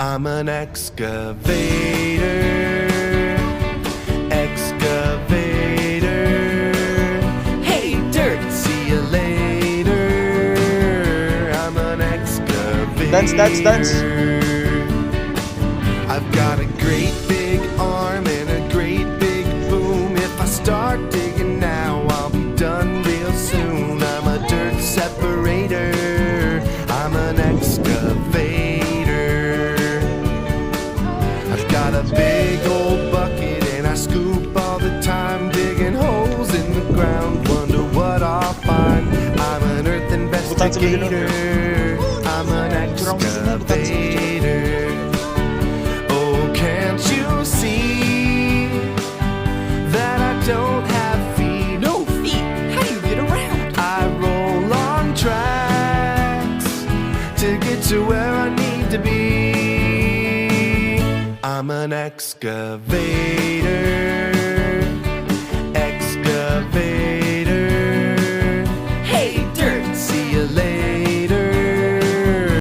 I'm an excavator. Excavator. Hey, dirt, see you later. I'm an excavator. Dance. I've got a great big arm and a great big boom. If I start digging now, I'll be done real soon. I'm a dirt separator. I'm an excavator. I've got a big old bucket and I scoop all the time, digging holes in the ground. Wonder what I'll find. I'm an earth investigator. I'm an excavator. Oh, can't you see that I don't have feet? No feet? How do you get around? I roll on tracks to get to where I need to be. I'm an excavator.